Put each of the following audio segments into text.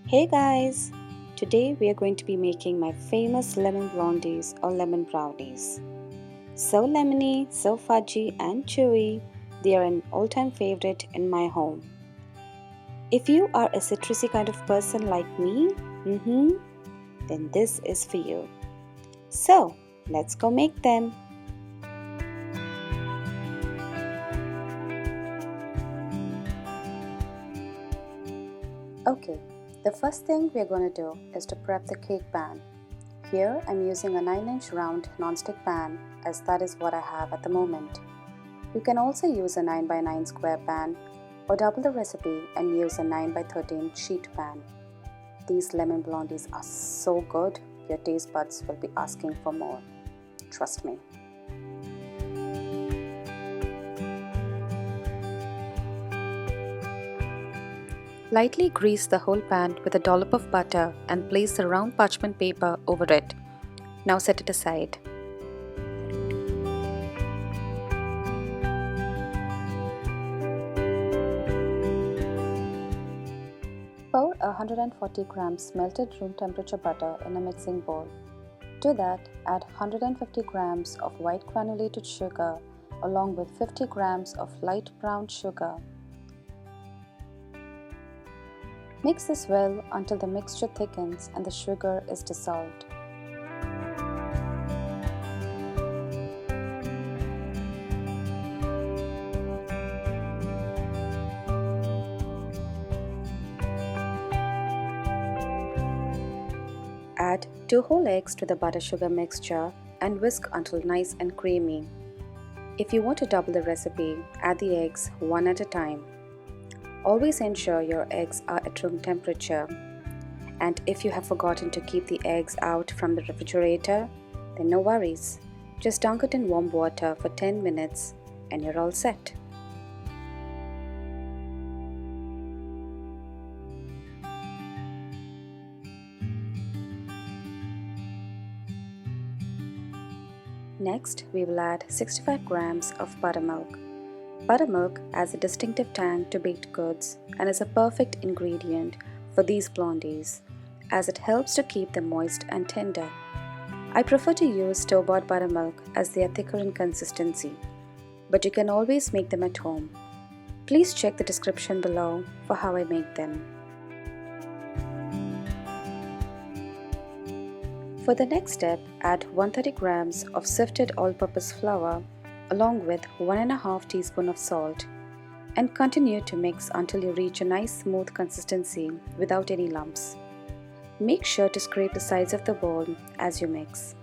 Hey guys! Today we are going to be making my famous lemon blondies or lemon brownies. So lemony, so fudgy and chewy, they are an all-time favorite in my home. If you are a citrusy kind of person like me, then this is for you. So let's go make them. Okay, the first thing we're going to do is to prep the cake pan. Here I'm using a 9-inch round non-stick pan as that is what I have at the moment. You can also use a 9x9 square pan or double the recipe and use a 9x13 sheet pan. These lemon blondies are so good, your taste buds will be asking for more. Trust me. Lightly grease the whole pan with a dollop of butter and place the round parchment paper over it. Now set it aside. Pour 140 grams melted room temperature butter in a mixing bowl. To that, add 150 grams of white granulated sugar along with 50 grams of light brown sugar. Mix this well until the mixture thickens and the sugar is dissolved. Add 2 whole eggs to the butter-sugar mixture and whisk until nice and creamy. If you want to double the recipe, add the eggs one at a time. Always ensure your eggs are at room temperature. And if you have forgotten to keep the eggs out from the refrigerator, then no worries. Just dunk it in warm water for 10 minutes and you're all set. Next, we will add 65 grams of buttermilk. Buttermilk adds a distinctive tang to baked goods and is a perfect ingredient for these blondies as it helps to keep them moist and tender. I prefer to use store-bought buttermilk as they are thicker in consistency, but you can always make them at home. Please check the description below for how I make them. For the next step, add 130 grams of sifted all-purpose flour along with 1.5 teaspoons of salt and continue to mix until you reach a nice smooth consistency without any lumps. Make sure to scrape the sides of the bowl as you mix.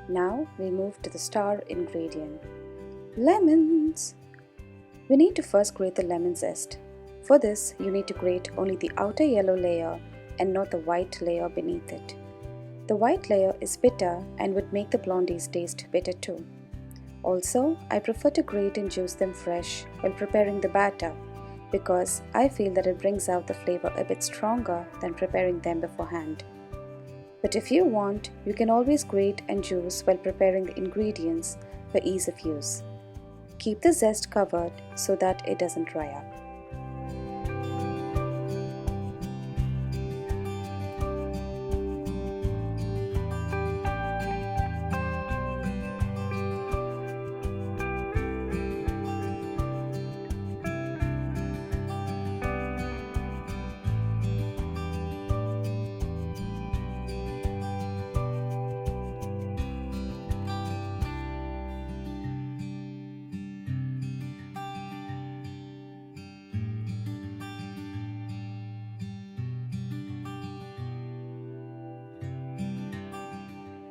Now we move to the star ingredient, lemons. We need to first grate the lemon zest. For this, you need to grate only the outer yellow layer and not the white layer beneath it. The white layer is bitter and would make the blondies taste bitter too. Also, I prefer to grate and juice them fresh while preparing the batter because I feel that it brings out the flavor a bit stronger than preparing them beforehand. But if you want, you can always grate and juice while preparing the ingredients for ease of use. Keep the zest covered so that it doesn't dry up.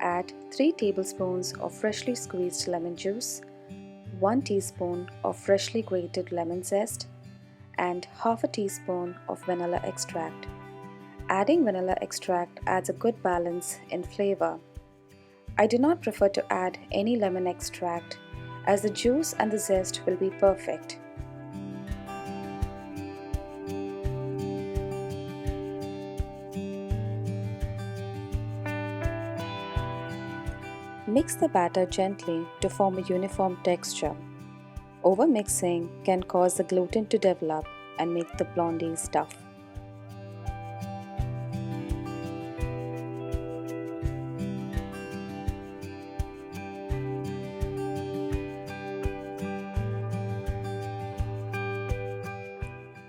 Add 3 tablespoons of freshly squeezed lemon juice, 1 teaspoon of freshly grated lemon zest, and half a teaspoon of vanilla extract. Adding vanilla extract adds a good balance in flavor. I do not prefer to add any lemon extract as the juice and the zest will be perfect. Mix the batter gently to form a uniform texture. Overmixing can cause the gluten to develop and make the blondies tough.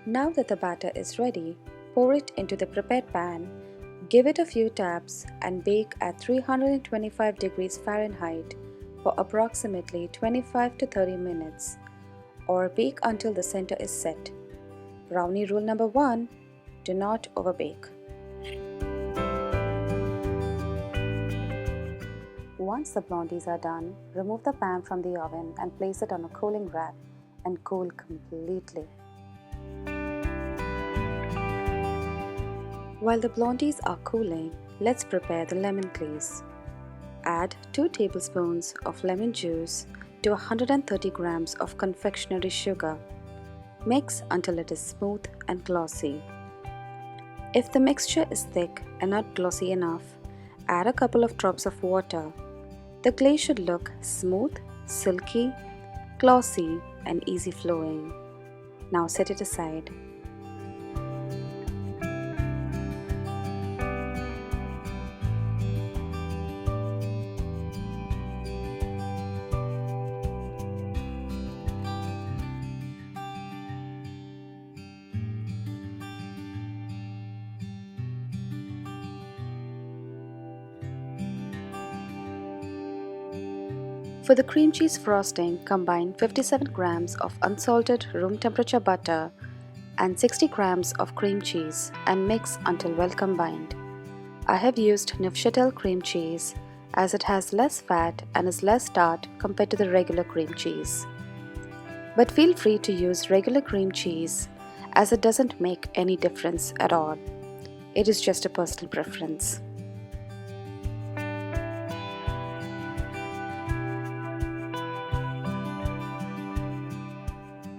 Now that the batter is ready, pour it into the prepared pan, give it a few taps and bake at 325 degrees Fahrenheit for approximately 25 to 30 minutes, or bake until the center is set. Brownie rule number 1: do not overbake. Once the blondies are done, remove the pan from the oven and place it on a cooling rack and cool completely. While the blondies are cooling, let's prepare the lemon glaze. Add 2 tablespoons of lemon juice to 130 grams of confectionery sugar. Mix until it is smooth and glossy. If the mixture is thick and not glossy enough, add a couple of drops of water. The glaze should look smooth, silky, glossy, and easy flowing. Now set it aside. For the cream cheese frosting, combine 57 grams of unsalted room temperature butter and 60 grams of cream cheese and mix until well combined. I have used Neufchâtel cream cheese as it has less fat and is less tart compared to the regular cream cheese. But feel free to use regular cream cheese as it doesn't make any difference at all. It is just a personal preference.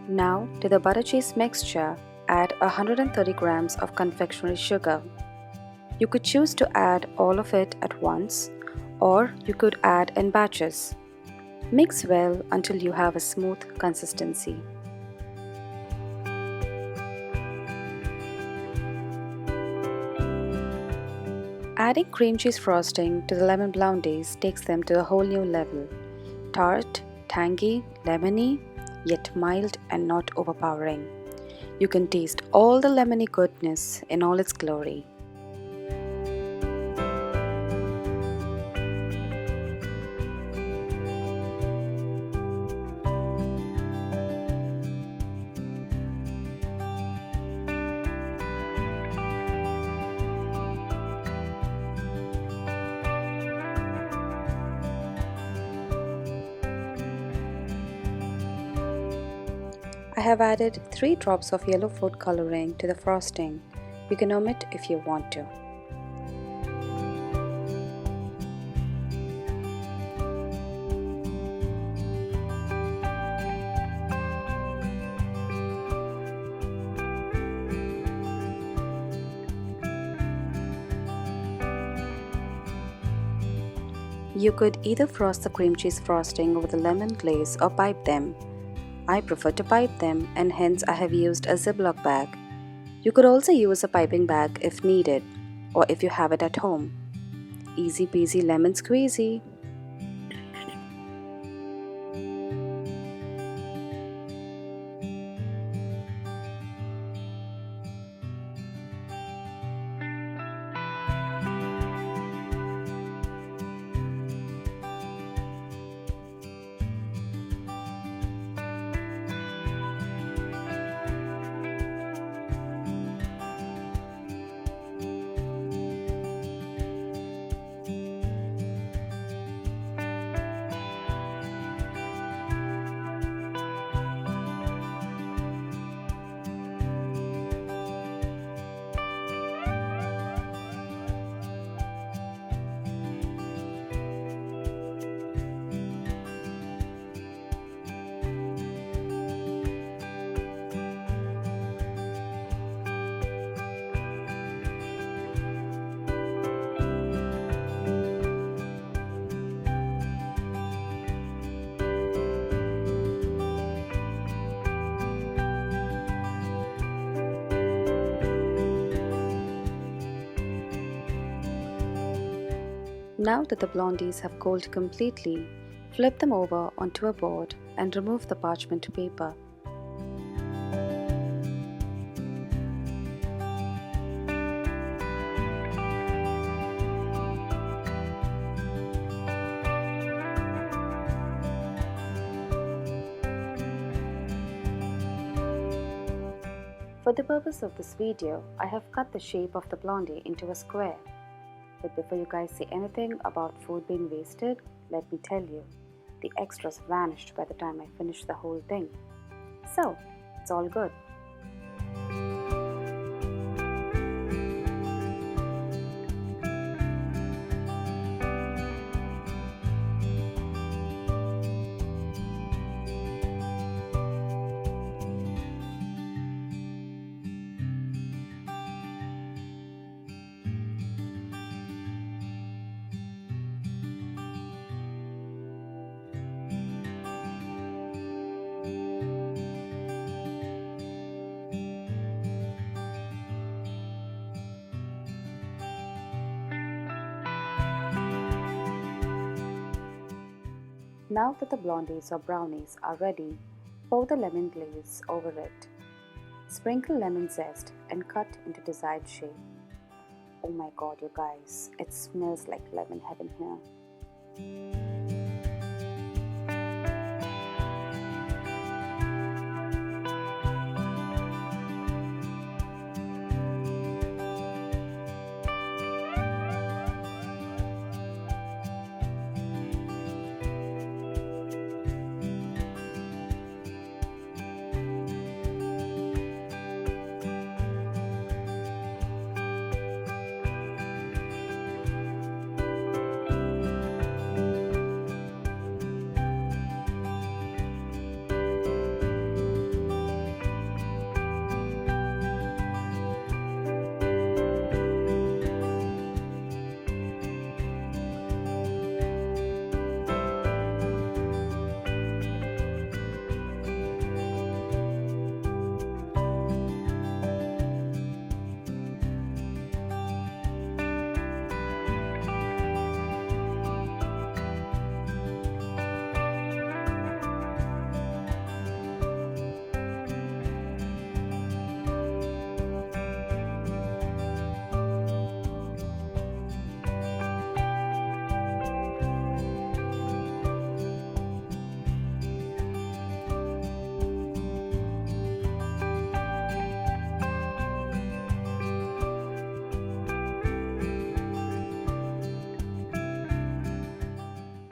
Now to the butter cheese mixture, add 130 grams of confectionery sugar. You could choose to add all of it at once, or you could add in batches. Mix well until you have a smooth consistency. Adding cream cheese frosting to the lemon blondies takes them to a whole new level. Tart, tangy, lemony, yet mild and not overpowering. You can taste all the lemony goodness in all its glory. I have added 3 drops of yellow food coloring to the frosting. You can omit if you want to. You could either frost the cream cheese frosting over the lemon glaze or pipe them. I prefer to pipe them and hence I have used a Ziploc bag. You could also use a piping bag if needed or if you have it at home. Easy peasy lemon squeezy. Now that the blondies have cooled completely, flip them over onto a board and remove the parchment paper. For the purpose of this video, I have cut the shape of the blondie into a square. But before you guys say anything about food being wasted, let me tell you, the extras vanished by the time I finished the whole thing. So, it's all good. Now that the blondies or brownies are ready, pour the lemon glaze over it. Sprinkle lemon zest and cut into desired shape. Oh my god, you guys, it smells like lemon heaven here.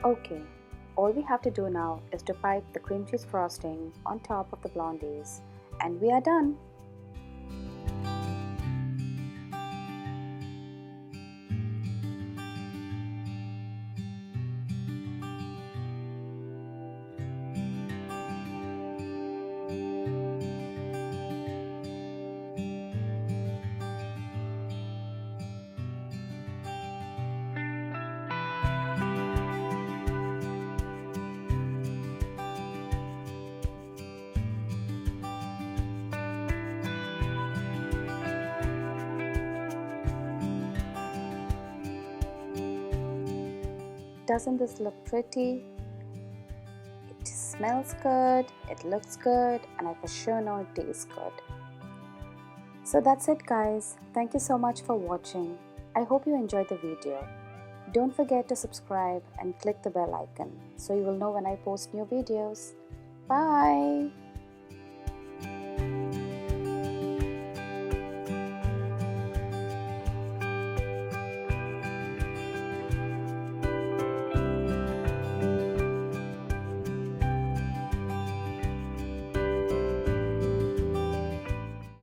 Okay, all we have to do now is to pipe the cream cheese frosting on top of the blondies, and we are done. Doesn't this look pretty? It smells good, it looks good, and I for sure know it tastes good. So that's it guys. Thank you so much for watching. I hope you enjoyed the video. Don't forget to subscribe and click the bell icon so you will know when I post new videos. Bye!